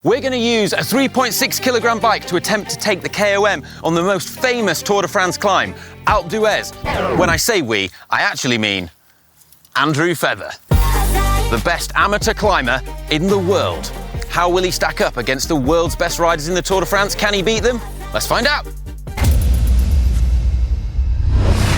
We're going to use a 3.6 kilogram bike to attempt to take the KOM on the most famous Tour de France climb, Alpe d'Huez. When I say we, I actually mean Andrew Feather, the best amateur climber in the world. How will he stack up against the world's best riders in the Tour de France? Can he beat them? Let's find out.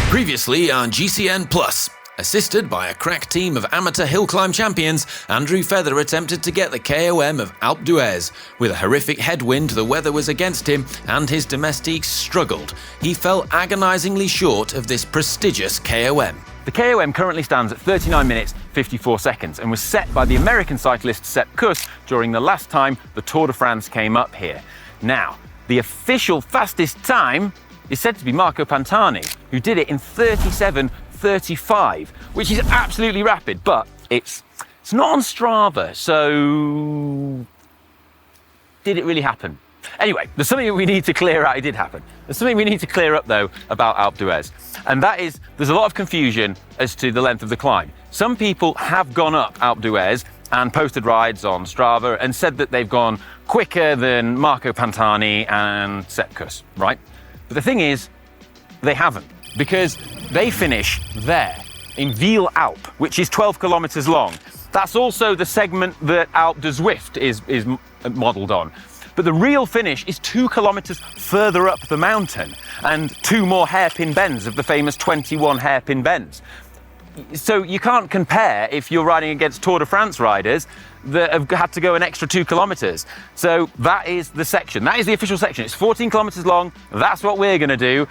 Previously on GCN Plus. Assisted by a crack team of amateur hill climb champions, Andrew Feather attempted to get the KOM of Alpe d'Huez. With a horrific headwind, the weather was against him and his Domestique struggled. He fell agonisingly short of this prestigious KOM. The KOM currently stands at 39 minutes 54 seconds and was set by the American cyclist Kuss during the last time the Tour de France came up here. Now, the official fastest time is said to be Marco Pantani, who did it in 37:35, which is absolutely rapid, but it's not on Strava, so did it really happen? Anyway, there's something we need to clear out. It did happen. There's something we need to clear up, though, about Alpe d'Huez, and that is there's a lot of confusion as to the length of the climb. Some people have gone up Alpe d'Huez and posted rides on Strava and said that they've gone quicker than Marco Pantani and Kuss, right? But the thing is, they haven't, because they finish there in Ville Alpe, which is 12 kilometers long. That's also the segment that Alpe de Zwift is modelled on. But the real finish is 2 kilometers further up the mountain and 2 more hairpin bends of the famous 21 hairpin bends. So you can't compare if you're riding against Tour de France riders that have had to go an extra 2 kilometers. So that is the section. That is the official section. It's 14 kilometers long. That's what we're going to do.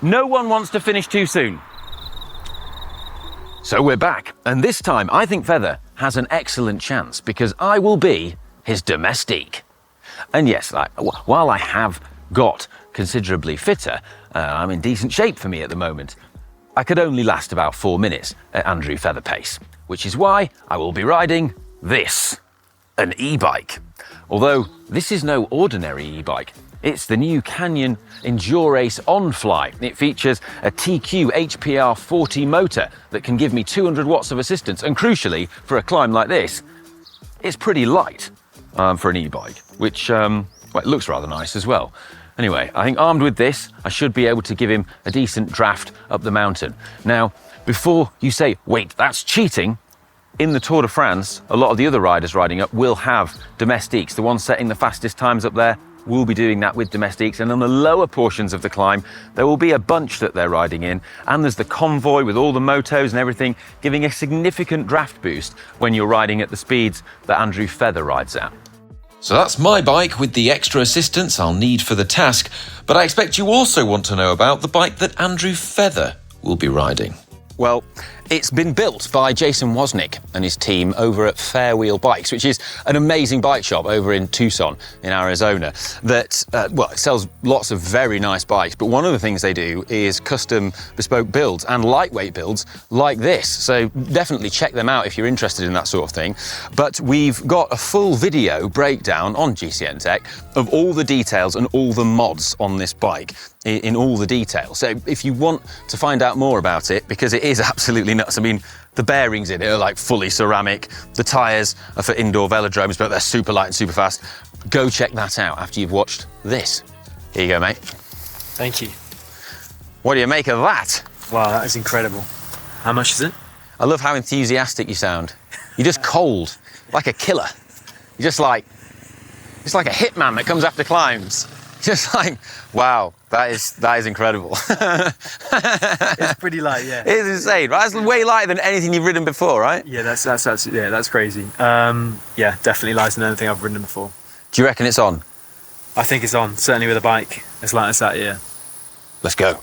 No one wants to finish too soon. So we're back, and this time I think Feather has an excellent chance because I will be his Domestique. And yes, while I have got considerably fitter, I'm in decent shape for me at the moment, I could only last about 4 minutes at Andrew Feather pace, which is why I will be riding this, an e-bike. Although this is no ordinary e-bike. It's the new Canyon Endurace OnFly. It features a TQ HPR 40 motor that can give me 200 watts of assistance. And crucially, for a climb like this, it's pretty light for an e-bike, which well, it looks rather nice as well. Anyway, I think armed with this, I should be able to give him a decent draft up the mountain. Now, before you say, wait, that's cheating, in the Tour de France, a lot of the other riders riding up will have Domestiques. The ones setting the fastest times up there will be doing that with Domestiques, and on the lower portions of the climb there will be a bunch that they're riding in, and there's the convoy with all the motos and everything giving a significant draft boost when you're riding at the speeds that Andrew Feather rides at. So that's my bike with the extra assistance I'll need for the task, but I expect you also want to know about the bike that Andrew Feather will be riding. Well, it's been built by Jason Wozniak and his team over at Fairwheel Bikes, which is an amazing bike shop over in Tucson in Arizona that, it sells lots of very nice bikes, but one of the things they do is custom bespoke builds and lightweight builds like this. So definitely check them out if you're interested in that sort of thing. But we've got a full video breakdown on GCN Tech of all the details and all the mods on this bike in all the detail. So if you want to find out more about it, because it is absolutely nuts. I mean, the bearings in it are like fully ceramic. The tyres are for indoor velodromes, but they're super light and super fast. Go check that out after you've watched this. Here you go, mate. Thank you. What do you make of that? Wow, that is incredible. How much is it? I love how enthusiastic you sound. You're just cold, like a killer. You're just like a hitman that comes after climbs. Just like, wow, that is incredible. It's pretty light, yeah. It's insane, right? That's way lighter than anything you've ridden before, right? Yeah, that's crazy. Yeah, definitely lighter than anything I've ridden before. Do you reckon it's on? I think it's on, certainly with a bike as light as that, yeah. Let's go.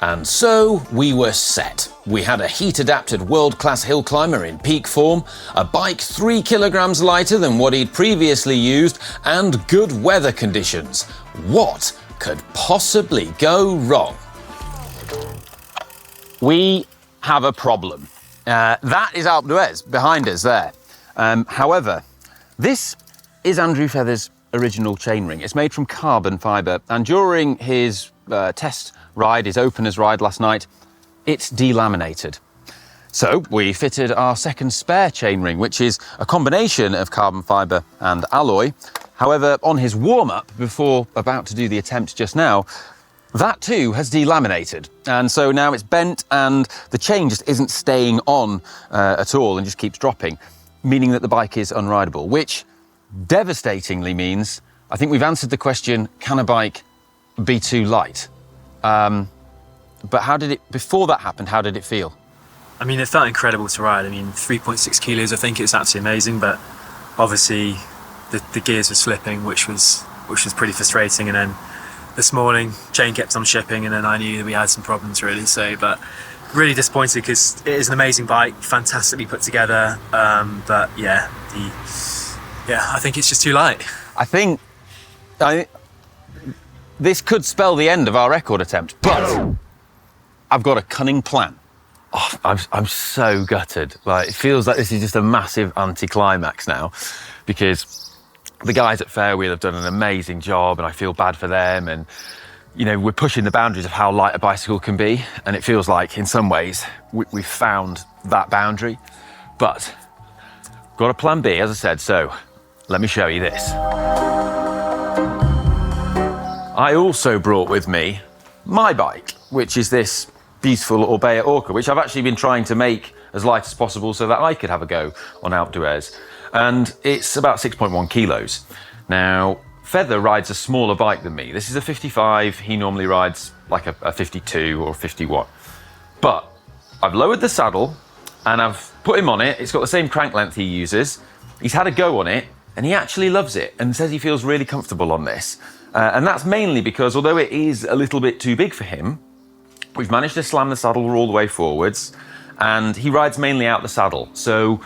And so we were set. We had a heat-adapted world-class hill climber in peak form, a bike 3 kilograms lighter than what he'd previously used, and good weather conditions. What could possibly go wrong? We have a problem. That is Alpe d'Huez behind us there. However, this is Andrew Feather's original chainring. It's made from carbon fibre, and during his test ride, his openers ride last night, it's delaminated. So we fitted our second spare chainring, which is a combination of carbon fibre and alloy. However, on his warm-up, before about to do the attempt just now, that too has delaminated. And so now it's bent and the chain just isn't staying on at all and just keeps dropping, meaning that the bike is unrideable, which devastatingly means, I think we've answered the question, can a bike be too light? But before that happened, how did it feel? I mean, it felt incredible to ride. I mean, 3.6 kilos, I think it's absolutely amazing, but obviously the gears were slipping, which was pretty frustrating. And then this morning, chain kept on shipping, and then I knew that we had some problems really. So, but really disappointed because it is an amazing bike, fantastically put together. But yeah, I think it's just too light. I think this could spell the end of our record attempt, but I've got a cunning plan. Oh, I'm so gutted. Like, it feels like this is just a massive anticlimax now, because the guys at Fairwheel have done an amazing job and I feel bad for them. And, you know, we're pushing the boundaries of how light a bicycle can be. And it feels like in some ways we've found that boundary, but got a plan B, as I said. So let me show you this. I also brought with me my bike, which is this beautiful Orbea Orca, which I've actually been trying to make as light as possible so that I could have a go on Alpe. And it's about 6.1 kilos. Now, Feather rides a smaller bike than me. This is a 55, he normally rides like a 52 or 51. But I've lowered the saddle and I've put him on it. It's got the same crank length he uses. He's had a go on it and he actually loves it and says he feels really comfortable on this. And that's mainly because although it is a little bit too big for him, we've managed to slam the saddle all the way forwards and he rides mainly out the saddle. So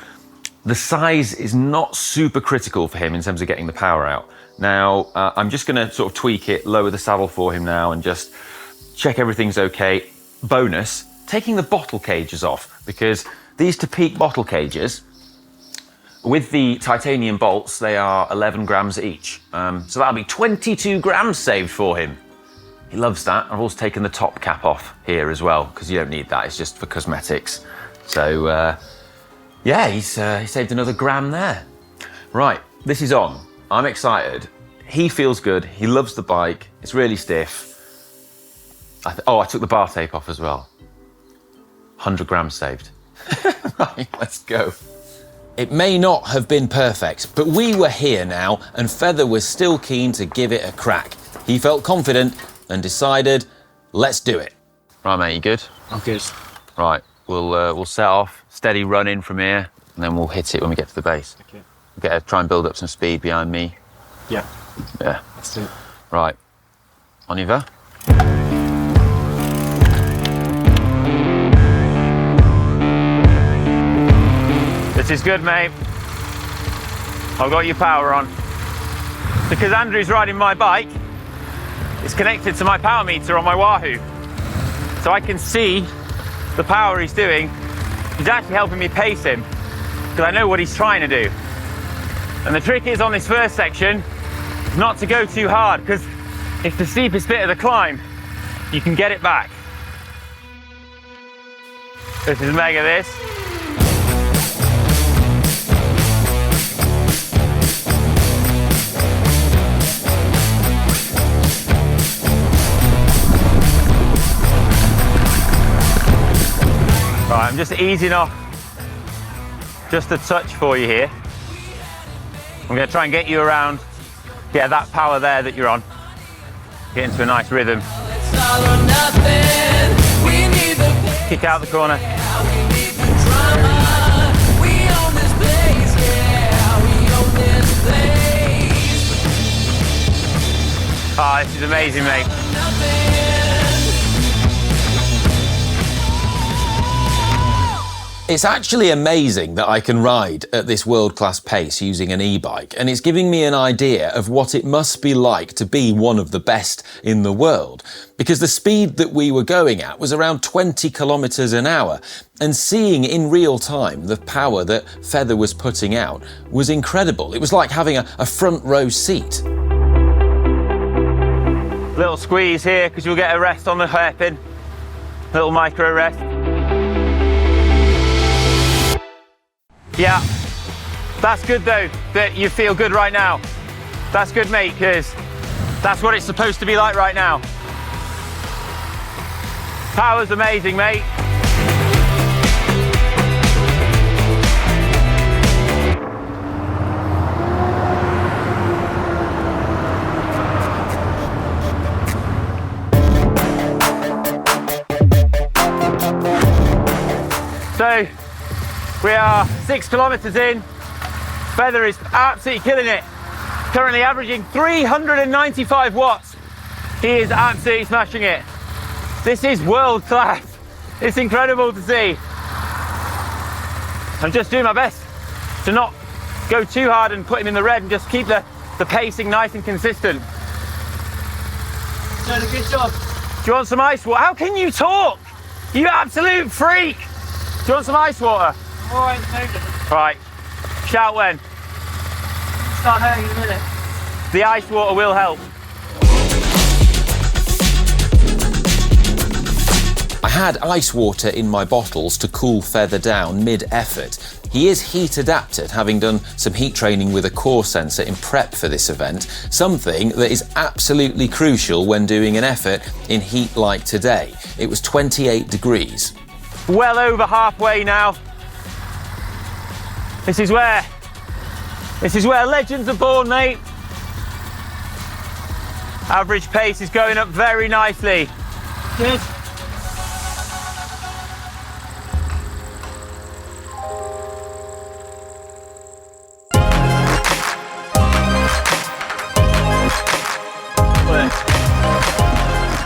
the size is not super critical for him in terms of getting the power out. Now, I'm just gonna sort of tweak it, lower the saddle for him now and just check everything's okay. Bonus, taking the bottle cages off, because these Topeak bottle cages, with the titanium bolts, they are 11 grams each. So that'll be 22 grams saved for him. He loves that. I've also taken the top cap off here as well, because you don't need that, it's just for cosmetics. So yeah, he saved another gram there. Right, this is on. I'm excited. He feels good, he loves the bike, it's really stiff. I took the bar tape off as well. 100 grams saved. Right, let's go. It may not have been perfect, but we were here now and Feather was still keen to give it a crack. He felt confident and decided, let's do it. Right, mate, you good? I'm good. Right, we'll set off, steady run in from here, and then we'll hit it when we get to the base. Okay. We'll try and build up some speed behind me. Yeah. Yeah. Let's do it. Right, on y va. This is good, mate. I've got your power on. Because Andrew's riding my bike, it's connected to my power meter on my Wahoo. So I can see the power he's doing. He's actually helping me pace him, because I know what he's trying to do. And the trick is on this first section, not to go too hard, because it's the steepest bit of the climb. You can get it back. This is mega, this. Right, I'm just easing off just a touch for you here. I'm going to try and get you around, get that power there that you're on, get into a nice rhythm. Kick out the corner. Ah, this is amazing, mate. It's actually amazing that I can ride at this world-class pace using an e-bike, and it's giving me an idea of what it must be like to be one of the best in the world, because the speed that we were going at was around 20 kilometers an hour, and seeing in real time the power that Feather was putting out was incredible. It was like having a front row seat. Little squeeze here, because you'll get a rest on the hairpin. Little micro rest. Yeah. That's good though, that you feel good right now. That's good, mate, because that's what it's supposed to be like right now. Power's amazing, mate. So, we are 6 kilometers in. Feather is absolutely killing it. Currently averaging 395 watts. He is absolutely smashing it. This is world class. It's incredible to see. I'm just doing my best to not go too hard and put him in the red and just keep the pacing nice and consistent. Done a good job. Do you want some ice water? How can you talk? You absolute freak. Do you want some ice water? All right, no. Right. Shout when. Start hurting in a minute. The ice water will help. I had ice water in my bottles to cool Feather down mid-effort. He is heat adapted, having done some heat training with a core sensor in prep for this event, something that is absolutely crucial when doing an effort in heat like today. It was 28 degrees. Well over halfway now. This is where legends are born, mate. Average pace is going up very nicely. Good.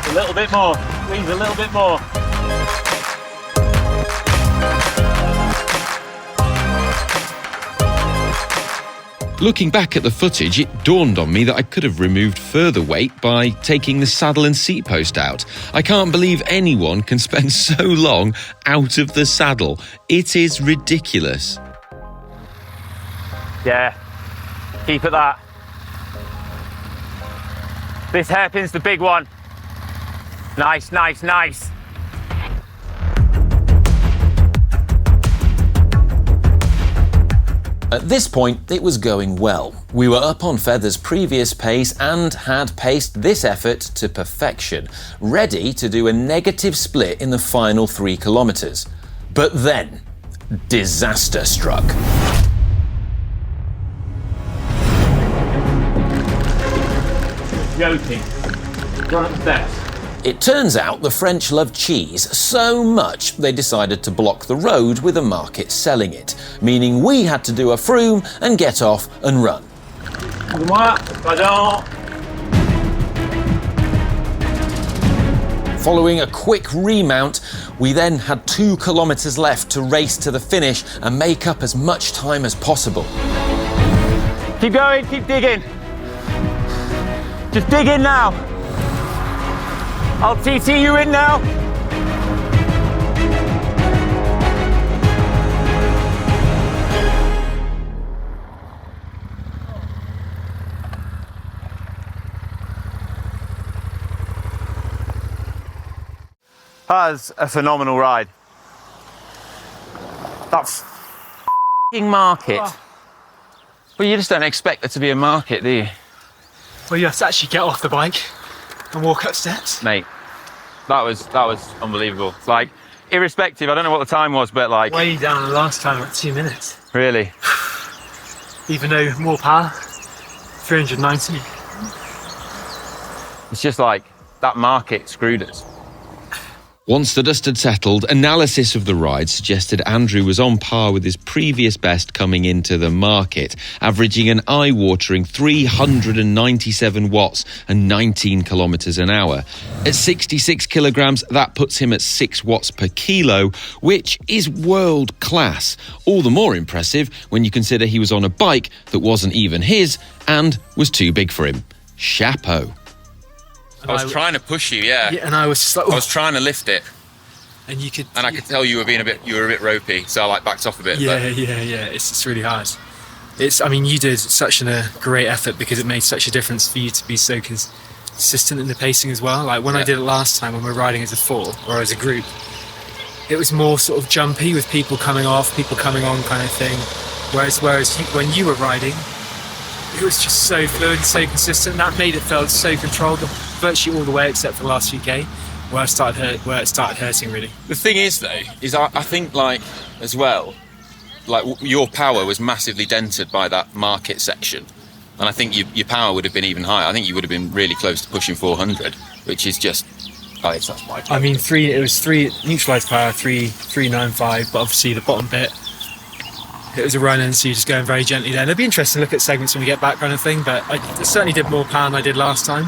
A little bit more, please, a little bit more. Looking back at the footage, it dawned on me that I could have removed further weight by taking the saddle and seat post out. I can't believe anyone can spend so long out of the saddle. It is ridiculous. Yeah, keep at that. This hairpin's the big one. Nice, nice, nice. At this point, it was going well. We were up on Feather's previous pace and had paced this effort to perfection, ready to do a negative split in the final 3 kilometres. But then, disaster struck. Joking. Gone up the steps. It turns out the French love cheese so much they decided to block the road with a market selling it, meaning we had to do a Froome and get off and run. Following a quick remount, we then had 2 kilometres left to race to the finish and make up as much time as possible. Keep going, keep digging. Just dig in now. I'll TT you in now. That's a phenomenal ride. That f***ing market. Oh. Well, you just don't expect there to be a market, do you? Well, you have to actually get off the bike and walk up steps. Mate, that was unbelievable. It's like, irrespective, I don't know what the time was, but like... Way down the last time at 2 minutes. Really? Even though more power, 390. It's just like, that market screwed us. Once the dust had settled, analysis of the ride suggested Andrew was on par with his previous best coming into the market, averaging an eye-watering 397 watts and 19 kilometres an hour. At 66 kilograms, that puts him at 6 watts per kilo, which is world class. All the more impressive when you consider he was on a bike that wasn't even his and was too big for him. Chapeau. I was trying to push you, yeah. And I was just like, I was trying to lift it, and you could, and I could tell you were a bit ropey, so I like backed off a bit. Yeah. It's really hard. I mean, you did such a great effort because it made such a difference for you to be so consistent in the pacing as well. Like when I did it last time when we were riding as a 4 or as a group, it was more sort of jumpy with people coming off, people coming on kind of thing. Whereas when you were riding, it was just so fluid, so consistent. That made it feel so controlled, virtually all the way except for the last few K, where it started hurting really. The thing is, though, is I think, like, as well, like, your power was massively dented by that market section. And I think your power would have been even higher. I think you would have been really close to pushing 400, which is just... it's that's my power. I mean, it was three neutralised power, 395, but obviously the bottom bit, it was a run in, so you're just going very gently there. It'll be interesting to look at segments when we get back kind of thing, but I certainly did more power than I did last time.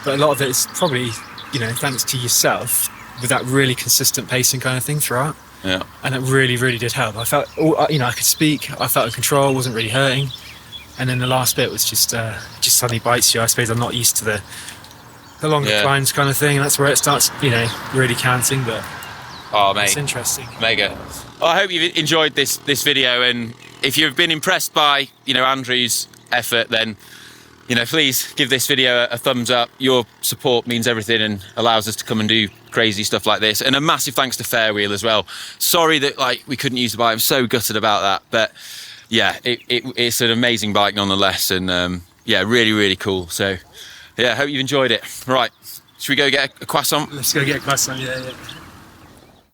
But a lot of it is probably, thanks to yourself, with that really consistent pacing kind of thing throughout. Yeah. And it really, really did help. I felt, I could speak, I felt in control, wasn't really hurting. And then the last bit was just suddenly bites you. I suppose I'm not used to the longer climbs kind of thing, and that's where it starts, really counting, but mate, it's interesting. Mega. Well, I hope you've enjoyed this video, and if you've been impressed by, Andrew's effort, then, please give this video a thumbs up. Your support means everything and allows us to come and do crazy stuff like this. And a massive thanks to Fairwheel as well. Sorry that we couldn't use the bike. I'm so gutted about that, but yeah, it's an amazing bike nonetheless, and really, really cool. So yeah, I hope you've enjoyed it. Right, should we go get a croissant? Let's go get a croissant, yeah.